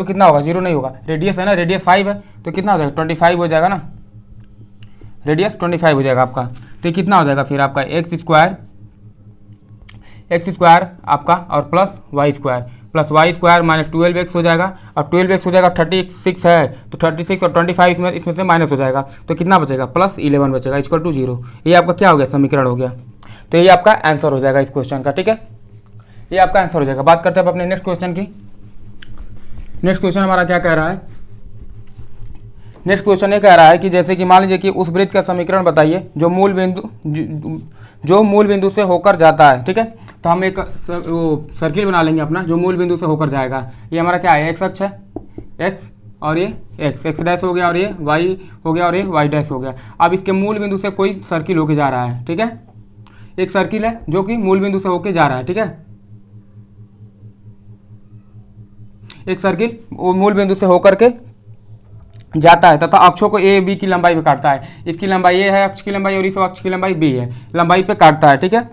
कितना होगा, 0 नहीं होगा, रेडियस है ना, रेडियस 5 है, तो कितना हो जाएगा 25 हो जाएगा ना, रेडियस 25 हो जाएगा आपका। तो ये कितना हो जाएगा फिर आपका एक्स स्क्वायर आपका और plus y square minus 12x हो जाएगा, और 12x हो जाएगा 36 है, तो 36 और 25 इसमें से माइनस हो जाएगा, तो कितना बचेगा प्लस 11 बचेगा इक्वल टू 0। ये आपका क्या हो गया, समीकरण हो गया। तो ये आपका आंसर हो जाएगा इस क्वेश्चन का, ठीक है, ये आपका आंसर हो जाएगा। बात करते हैं अब अपने नेक्स्ट क्वेश्चन की। नेक्स्ट क्वेश्चन हमारा क्या कह रहा है, नेक्स्ट क्वेश्चन ये कह रहा है कि जैसे कि मान लीजिए कि उस वृत्त का समीकरण बताइए जो मूल बिंदु से होकर जाता है, ठीक है। तो हम एक वो सर्किल बना लेंगे अपना जो मूल बिंदु से होकर जाएगा। ये हमारा क्या है, एक्स अक्ष है, एक्स और ये एक्स डैश हो गया और ये वाई हो गया और ये वाई डैश हो गया। अब इसके मूल बिंदु से कोई सर्किल होके जा रहा है, ठीक है, एक सर्किल है जो कि मूल बिंदु से होके जा रहा है, ठीक है, एक सर्किल वो मूल बिंदु से होकर के जाता है तथा अक्षों को ए बी की लंबाई पे काटता है। इसकी लंबाई ए है अक्ष की लंबाई और इस अक्ष की लंबाई बी है, लंबाई पे काटता है, ठीक है,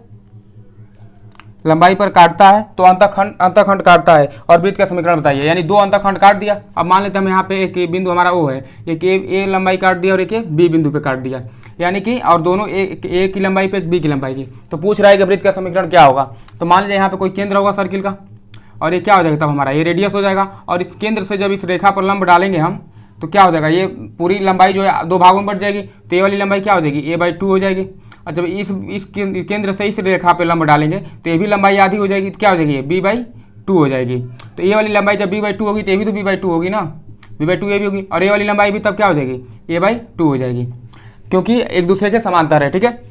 लंबाई पर काटता है, तो अंतःखंड काटता है और वृत्त का समीकरण बताइए। यानी दो अंतःखंड काट दिया। अब मान लेते हैं हम यहाँ पे एक बिंदु हमारा ओ है, एक ए लंबाई काट दिया और एक बी बिंदु पे काट दिया, यानी कि और दोनों ए की लंबाई पे एक बी की लंबाई की। तो पूछ रहा है कि वृत्त का समीकरण क्या होगा। तो मान लीजिए यहाँ पे कोई केंद्र होगा सर्किल का और ये क्या हो जाएगा, तब हमारा ये रेडियस हो जाएगा, और इस केंद्र से जब इस रेखा पर लंब डालेंगे हम तो क्या हो जाएगा, ये पूरी लंबाई जो है दो भागों में बढ़ जाएगी। तो ये वाली लंबाई क्या हो जाएगी, a/2 हो जाएगी। और जब इस केंद्र से इस रेखा पे लंब डालेंगे तो ये भी लंबाई आधी हो जाएगी, तो क्या हो जाएगी, ये b/2 हो जाएगी। तो ये वाली लंबाई जब b/2 होगी तो ये भी तो b/2 होगी ना, b/2 ये भी होगी, और ये वाली लंबाई भी तब क्या हो जाएगी, a/2 हो जाएगी, क्योंकि एक दूसरे के समांतर है, ठीक है।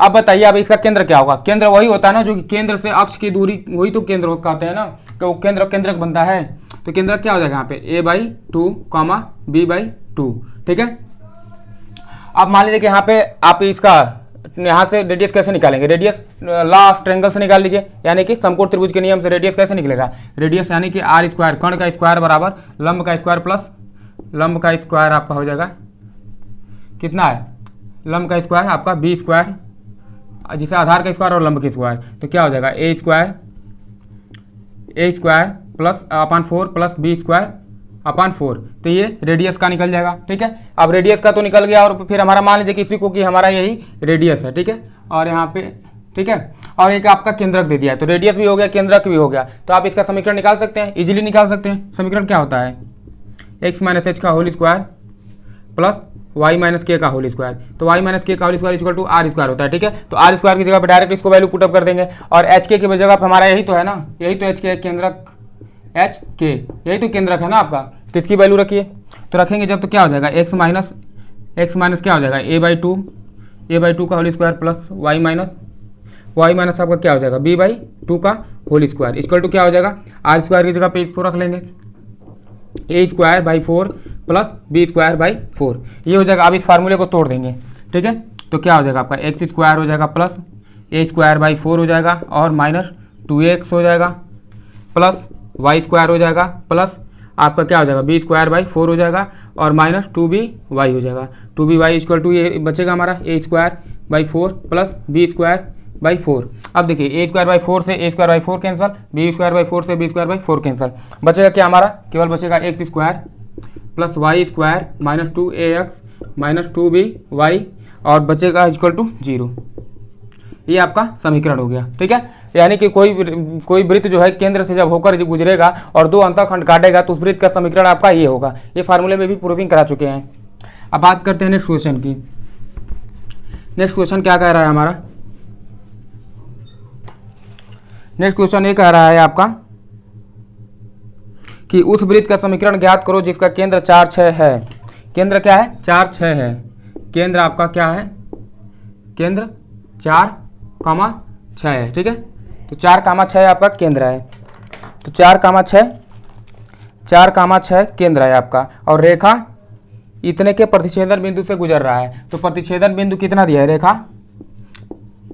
अब बताइए अब इसका केंद्र क्या होगा। केंद्र वही होता है ना जो कि केंद्र से अक्ष की दूरी, वही तो केंद्र कहते हैं ना, कि वो केंद्रक बनता है। तो केंद्र क्या हो जाएगा यहाँ पे a/2, b/2, ठीक है। अब मान लीजिए कि यहाँ पे आप इसका यहाँ से रेडियस कैसे निकालेंगे, रेडियस लॉ ऑफ ट्रायंगल से निकाल लीजिए, यानी कि समकोण त्रिभुज के नियम से रेडियस कैसे निकलेगा, रेडियस यानी कि r स्क्वायर, कर्ण का स्क्वायर बराबर लंब का स्क्वायर प्लस लंब का स्क्वायर आपका हो जाएगा, कितना है, लंब का स्क्वायर आपका b स्क्वायर, जिसे आधार का स्क्वायर और लंब के स्क्वायर, तो क्या हो जाएगा a square plus upon 4 plus b square upon 4। तो ये रेडियस का निकल जाएगा, ठीक है। अब रेडियस का तो निकल गया, और फिर हमारा मान लीजिए किसी को कि हमारा यही रेडियस है, ठीक है, और यहाँ पे, ठीक है, और एक आपका केंद्रक दे दिया है, तो रेडियस भी हो गया केंद्रक भी हो गया। तो आप इसका समीकरण निकाल सकते हैं, इजीली निकाल सकते हैं। समीकरण क्या होता है, एक्स माइनस एच का whole square plus Y minus के का होल स्क्वायर। तो वाई माइनस के का whole square equal to r square होता है, ठीक है। तो आर स्क्वायर की जगह पर डायरेक्ट इसको वैल्यू पुटअप कर देंगे, और एच के की जगह पर हमारा यही तो है ना, यही तो एच के केंद्रक, एच के यही तो केंद्रक है ना आपका, तो इसकी वैल्यू रखिए। तो रखेंगे जब तो क्या हो जाएगा, एक्स माइनस क्या हो जाएगा a/2 का whole square plus Y minus आपका क्या हो जाएगा b/2 का होल स्क्वायर इक्वल टू क्या हो जाएगा, आर स्क्वायर की जगह पे इसको रख लेंगे a²/4 प्लस b²/4, ये हो जाएगा। अब इस फार्मूले को तोड़ देंगे, ठीक है। तो क्या हो जाएगा आपका एक्स स्क्वायर हो जाएगा प्लस a²/4 हो जाएगा और माइनस 2x हो जाएगा प्लस वाई स्क्वायर हो जाएगा प्लस आपका क्या हो जाएगा b²/4 हो जाएगा और माइनस 2by हो जाएगा। 2by इक्वल टू ये बचेगा हमारा a²/4 प्लस b²/4। अब देखिए a²/4 से a²/4 कैंसल, b²/4 से b²/4 कैंसल, बचेगा क्या हमारा, केवल बचेगा x square plus y square minus 2ax minus 2by और बचेगा इक्वल टू 0। ये आपका समीकरण हो गया, ठीक है। यानी कि कोई वृत्त जो है केंद्र से जब होकर गुजरेगा और दो अंतःखंड काटेगा तो उस वृत्त का समीकरण आपका ये होगा। ये फार्मूले में भी प्रूविंग करा चुके हैं। अब बात करते हैं नेक्स्ट क्वेश्चन की। नेक्स्ट क्वेश्चन क्या कह रहा है हमारा, नेक्स्ट क्वेश्चन ये कह रहा है आपका कि उस वृत्त का समीकरण ज्ञात करो जिसका केंद्र 4 6 है। केंद्र क्या है? 4 6 है। केंद्र आपका क्या है? केंद्र 4, 6 है। ठीक है, तो 4, 6 आपका केंद्र है। तो 4, 6 केंद्र है आपका, और रेखा इतने के प्रतिच्छेदन बिंदु से गुजर रहा है। तो प्रतिच्छेदन बिंदु कितना दिया है?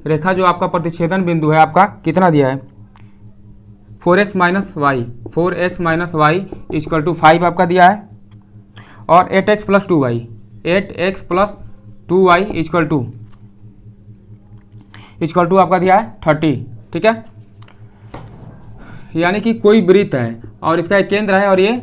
रेखा जो आपका प्रतिच्छेदन बिंदु है आपका कितना दिया है? 4x minus Y equal to 5 आपका दिया है, और 8x plus 2y equal to आपका दिया है 30। ठीक है, यानी कि कोई वृत्त है और इसका एक केंद्र है और ये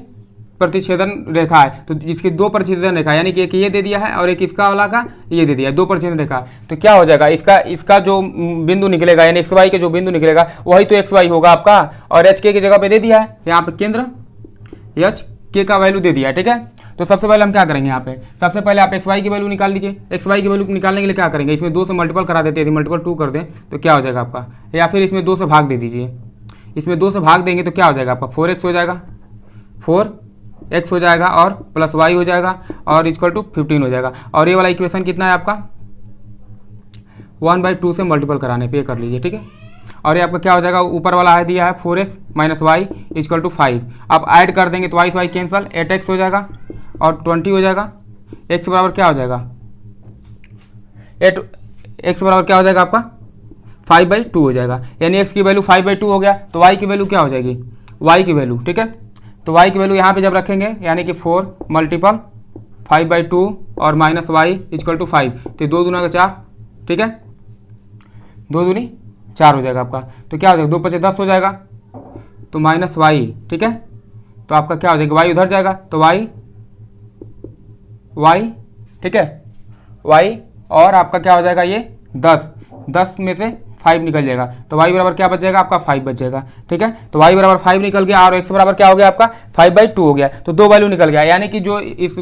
प्रतिच्छेदन रेखा है। तो इसकी दो प्रतिच्छेदन रेखा, यानी कि एक ये दे दिया है और एक इसका वाला का ये दे दिया है, दो प्रतिच्छेदन रेखा। तो क्या हो जाएगा? इसका जो बिंदु निकलेगा, यानी XY के जो बिंदु निकलेगा वही तो XY होगा आपका, और HK की जगह पे दे दिया है यहाँ पे केंद्र HK का वैल्यू दे दिया है। ठीक है, तो सबसे पहले हम क्या करेंगे यहाँ पे? सबसे पहले आप XY की वैल्यू निकाल लीजिए। XY की वैल्यू निकालने के लिए क्या करेंगे? इसमें 2 से मल्टीपल करा देते हैं, यदि मल्टीपल 2 कर दें तो क्या हो जाएगा आपका, या फिर इसमें 2 से भाग दे दीजिए। इसमें 2 से भाग देंगे तो क्या हो जाएगा आपका? 4x हो जाएगा, 4x हो जाएगा और प्लस y हो जाएगा और इक्वल टू 15 हो जाएगा। और ये वाला इक्वेशन कितना है आपका? 1/2 से मल्टीपल कराने पे कर लीजिए। ठीक है, और ये आपका क्या हो जाएगा? ऊपर वाला है दिया है 4x minus Y equal to 5। अब ऐड कर देंगे तो y कैंसल, 8x हो जाएगा और 20 हो जाएगा। x बराबर क्या हो जाएगा? 8x बराबर क्या हो जाएगा आपका? 5/2 हो जाएगा। यानी x की वैल्यू 5/2 हो गया, तो y की वैल्यू क्या हो जाएगी? y की वैल्यू, ठीक है, तो y की वैल्यू यहाँ पे जब रखेंगे यानी कि 4 मल्टीपल 5/2 और माइनस वाई इक्वल टू 5, तो 2 दूना का 4। ठीक है, 2 दूनी 4 हो जाएगा आपका। तो क्या हो जाएगा? 2 × 5 = 10 हो जाएगा, तो माइनस वाई। ठीक है, तो आपका क्या हो जाएगा? y उधर जाएगा तो y, ठीक है, y और आपका क्या हो जाएगा? ये 10 में से 5 निकल जाएगा, तो y बराबर क्या बच जाएगा आपका? 5 बच जाएगा। ठीक है, तो y बराबर 5 निकल गया और x बराबर क्या हो गया आपका? 5/2 हो गया, तो 2 वैल्यू निकल गया। यानी कि जो इस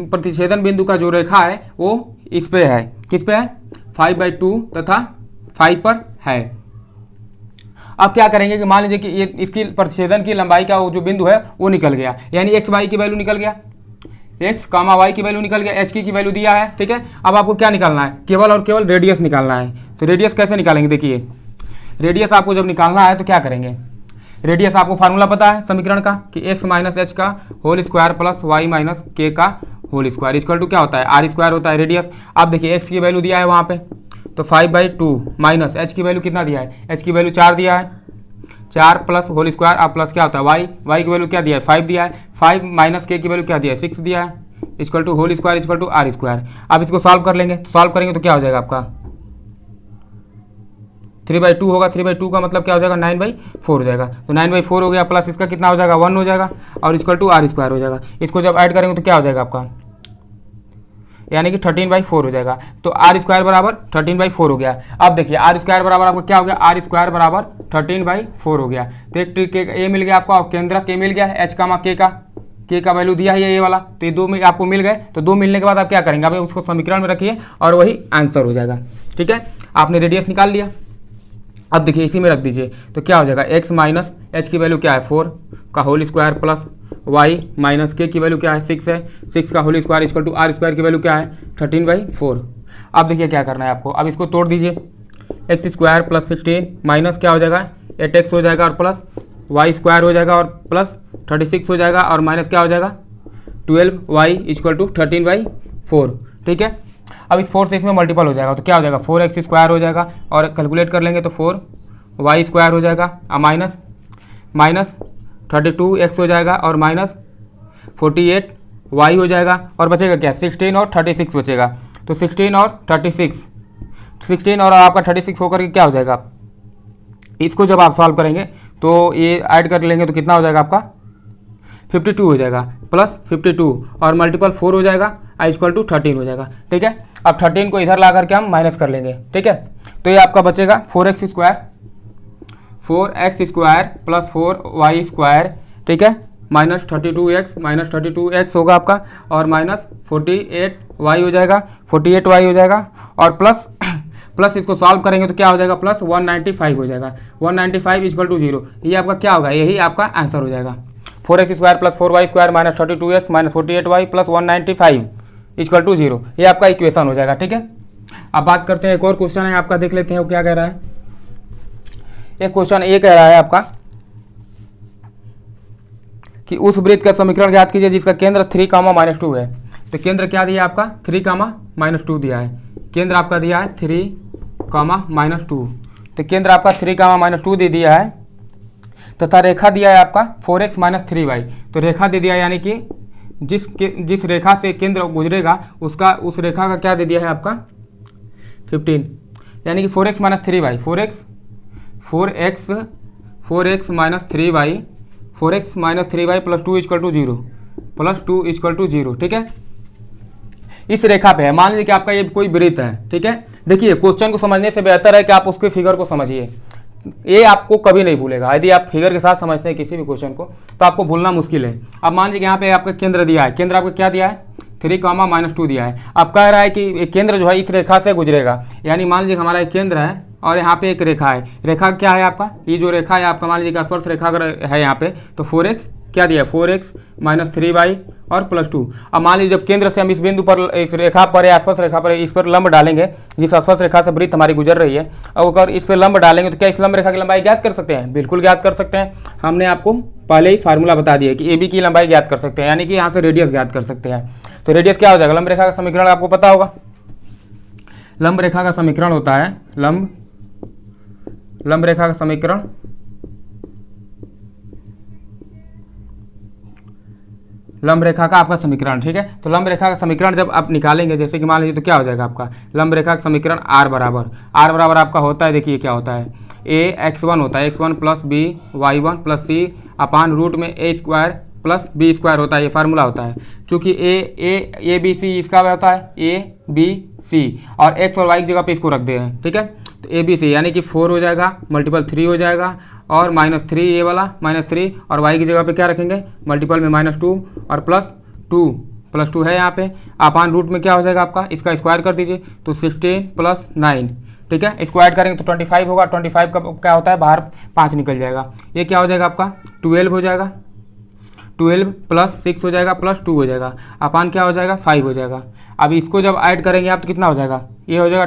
प्रतिच्छेदन बिंदु का जो रेखा है वो इस पे है, किस पे है? 5/2 तथा 5 पर है। अब क्या करेंगे कि मान लीजिए कि ये इसकी प्रतिच्छेदन की लंबाई का वो जो बिंदु है वो निकल गया, यानी x y की वैल्यू निकल गया, x, y की वैल्यू निकल गया, HK की वैल्यू दिया है। ठीक है, अब आपको क्या निकालना है? केवल और केवल रेडियस निकालना है। तो रेडियस कैसे निकालेंगे? देखिए, रेडियस आपको जब निकालना है तो क्या करेंगे? रेडियस आपको फार्मूला पता है समीकरण का कि x माइनस h का whole square plus y minus k का होल स्क्वायर इक्वल टू क्या होता है? r² होता है रेडियस। अब देखिए x की वैल्यू दिया है वहाँ पे, तो 5/2 माइनस h की वैल्यू कितना दिया है? h की वैल्यू 4 दिया है, 4 प्लस होल स्क्वायर, अब प्लस क्या होता है? y की वैल्यू क्या दिया है? 5 दिया है, 5 माइनस k की वैल्यू क्या दिया है? 6 दिया है, equal to whole square equal to r²। अब इसको सॉल्व कर लेंगे, तो सॉल्व करेंगे तो क्या हो जाएगा आपका? 3/2 होगा, 3/2 का मतलब क्या हो जाएगा? 9/4 हो जाएगा, तो 9/4 हो गया, प्लस इसका कितना हो जाएगा? 1 हो जाएगा और इक्वल टू r² हो जाएगा। इसको जब ऐड करेंगे तो क्या हो जाएगा आपका? यानी कि 13/4 हो जाएगा, तो r² बराबर 13/4 हो गया। अब देखिए r² बराबर आपका क्या हो गया? r² बराबर 13/4 हो गया। तो एक ट्रिक ये मिल गया आपको, केंद्र के मिल गया, h k का वैल्यू दिया है ये वाला, तो ये 2 में आपको मिल गए। तो 2 मिलने के बाद आप क्या करेंगे? अब उसको समीकरण में रखिए और वही आंसर हो जाएगा। ठीक है, आपने रेडियस निकाल लिया। अब देखिए इसी में रख दीजिए, तो क्या हो जाएगा? x माइनस h की वैल्यू क्या है? 4 का whole square plus y minus k की वैल्यू क्या है? 6 है, 6 का whole square equal to r² की वैल्यू क्या है? 13/4। अब देखिए क्या करना है आपको, अब इसको तोड़ दीजिए, x² प्लस 16 माइनस क्या हो जाएगा? 8x हो जाएगा और प्लस y² हो जाएगा और प्लस 36 हो जाएगा और माइनस क्या हो जाएगा? 12y equal to 13/4। ठीक है, अब इस 4 से इसमें मल्टीपल हो जाएगा तो क्या हो जाएगा? 4x² हो जाएगा और कैलकुलेट कर लेंगे तो 4y² हो जाएगा, माइनस 32x हो जाएगा और माइनस 48y हो जाएगा, और बचेगा क्या? 16 और 36 बचेगा। तो 16 और 16 और आपका 36 होकर के क्या हो जाएगा? इसको जब आप सॉल्व करेंगे तो ये ऐड कर लेंगे तो कितना हो जाएगा आपका? 52 हो जाएगा, प्लस 52 और मल्टीपल 4 हो जाएगा, इक्वल टू 13 हो जाएगा। ठीक है, अब 13 को इधर ला करके हम माइनस कर लेंगे। ठीक है, तो ये आपका बचेगा 4x² प्लस 4y²। ठीक है, माइनस 32x होगा आपका और माइनस 48y हो जाएगा, 48y हो जाएगा और प्लस प्लस इसको सॉल्व करेंगे तो क्या हो जाएगा, प्लस 195 हो जाएगा। 195 इक्वल टू 0, ये आपका क्या होगा, यही आपका आंसर हो जाएगा। 4x square plus 4y square minus 32x minus 48y plus 195 equal to 0, ये आपका इक्वेशन हो जाएगा। ठीक है, अब बात करते हैं, एक और क्वेश्चन है आपका, देख लेते हैं वो क्या कह रहा है। एक क्वेश्चन ये कह रहा है आपका कि उस वृत्त का समीकरण ज्ञात कीजिए जिसका केंद्र 3, -2 है। तो केंद्र क्या दिया है आपका, 3, -2 दिया है। केंद्र आपका दिया है 3, -2। तो केंद्र आपका 3, -2 दे दिया है तथा रेखा दिया है आपका 4x - 3y। तो रेखा दे दिया है, यानी कि जिस रेखा से केंद्र गुजरेगा उसका, उस रेखा का क्या दे दिया है आपका 15, यानी कि 4x - 3y, 4x - 3y plus 2 equal to 0, ठीक है। इस रेखा पे है, मान लीजिए कि आपका ये कोई वृत्त है, ठीक है। देखिए क्वेश्चन को समझने से बेहतर है कि आप उसके फिगर को समझिए, ये आपको कभी नहीं भूलेगा। यदि आप फिगर के साथ समझते हैं किसी भी क्वेश्चन को तो आपको भूलना मुश्किल है। अब मान लीजिए कि यहाँ पे आपका केंद्र दिया है, केंद्र आपका क्या दिया है 3, -2 दिया है। अब कह रहा है कि केंद्र जो है इस रेखा से गुजरेगा, यानी मान लीजिए हमारा एक केंद्र है और यहाँ पे एक रेखा है। रेखा क्या है आपका, ये जो रेखा है आपका, मान लीजिए कि स्पर्श रेखा अगर है यहाँ पे, तो 4x क्या दिया, 4x - 3y और प्लस 2। अब मान लीजिए जब केंद्र से हम इस बिंदु पर, इस रेखा पर या स्पर्श रेखा पर, इस पर लंब डालेंगे, जिस स्पर्श रेखा से वृत्त हमारी गुजर रही है, और अगर इस पर लंब डालेंगे तो क्या इस लंब रेखा की लंबाई ज्ञात कर सकते हैं? बिल्कुल ज्ञात कर सकते हैं। हमने आपको पहले ही फार्मूला बता दिया कि AB की लंबाई ज्ञात कर सकते हैं, यानी कि यहाँ से रेडियस ज्ञात कर सकते हैं। तो रेडियस क्या हो जाएगा, लंब रेखा का समीकरण आपको पता होगा। लंब रेखा का समीकरण होता है लंब रेखा का समीकरण लंब रेखा का आपका समीकरण, ठीक है। तो लंब रेखा का समीकरण जब आप निकालेंगे, जैसे कि मान लीजिए, तो क्या हो जाएगा आपका लंब रेखा का समीकरण r बराबर आपका होता है, देखिए क्या होता है, ax1 होता है, x1 plus b y1 plus c upon root में a square plus b square होता है, ये फार्मूला होता है। चूँकि ए बी सी इसका होता है ABC, और x और y की जगह पे इसको रख दे हैं, ठीक है। तो ABC यानी कि 4 हो जाएगा, मल्टीपल 3 हो जाएगा, और -3 ये वाला -3, और y की जगह पे क्या रखेंगे, मल्टीपल में -2 और प्लस 2 है यहाँ पे, अपान रूट में क्या हो जाएगा आपका, इसका स्क्वायर कर दीजिए, तो 16 + 9, ठीक है। स्क्वायर करेंगे तो 25 होगा, 25 का क्या होता है, बाहर 5 निकल जाएगा, ये क्या हो जाएगा आपका 12 हो जाएगा, 12 + 6 हो जाएगा प्लस 2 हो जाएगा, अपान क्या हो जाएगा 5 हो जाएगा। अब इसको जब ऐड करेंगे आप तो कितना हो जाएगा, ये हो जाएगा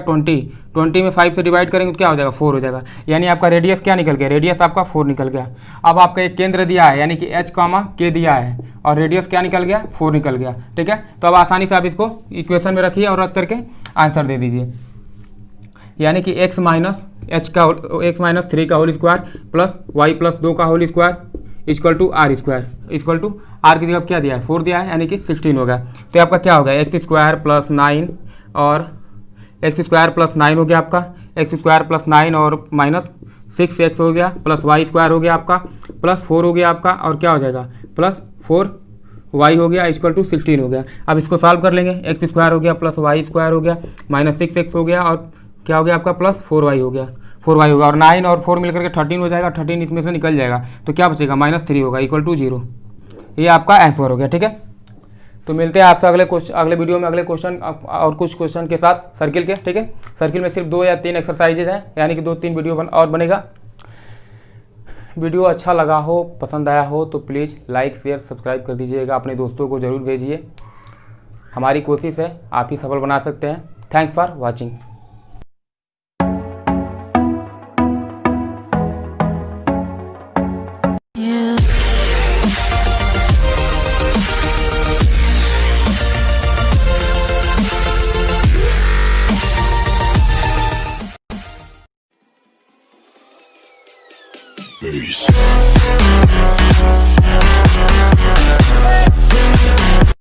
20 में 5 से डिवाइड करेंगे तो क्या हो जाएगा 4 हो जाएगा, यानी आपका रेडियस क्या निकल गया, रेडियस आपका 4 निकल गया। अब आपका एक केंद्र दिया है, यानी कि h, k दिया है, और रेडियस क्या निकल गया 4 निकल गया, ठीक है। तो अब आसानी से आप इसको इक्वेशन में रखिए और रख करके आंसर दे दीजिए, यानी कि x - 3 का होल स्क्वायर प्लस y + 2 का whole square equal to r square, equal to r की जगह क्या दिया है 4 दिया है, यानी कि 16 होगा। तो आपका क्या होगा x स्क्वायर प्लस 9 और x स्क्वायर प्लस 9 हो गया आपका, x स्क्वायर प्लस 9 और -6x हो गया, प्लस y स्क्वायर हो गया आपका, प्लस 4 हो गया आपका, और क्या हो जाएगा प्लस 4y हो गया इक्वल टू 16 हो गया। अब इसको सॉल्व कर लेंगे, x स्क्वायर हो गया प्लस y स्क्वायर हो गया, -6x हो गया, और क्या हो गया आपका प्लस 4y हो गया, और 9 और 4 मिलकर के 13 हो जाएगा, 13 इसमें से निकल जाएगा, तो क्या बचेगा -3 होगा इक्वल टू 0। ये आपका आंसर हो गया, ठीक है। तो मिलते हैं आपसे अगले वीडियो में, अगले क्वेश्चन और कुछ क्वेश्चन के साथ सर्किल के, ठीक है। सर्किल में सिर्फ 2 या 3 एक्सरसाइजेज हैं, यानी कि 2-3 वीडियो और बनेगा। वीडियो अच्छा लगा हो, पसंद आया हो तो प्लीज़ लाइक शेयर सब्सक्राइब कर दीजिएगा, अपने दोस्तों को ज़रूर भेजिए। हमारी कोशिश है आप ही सफल बना सकते हैं। Thanks for watching. Peace.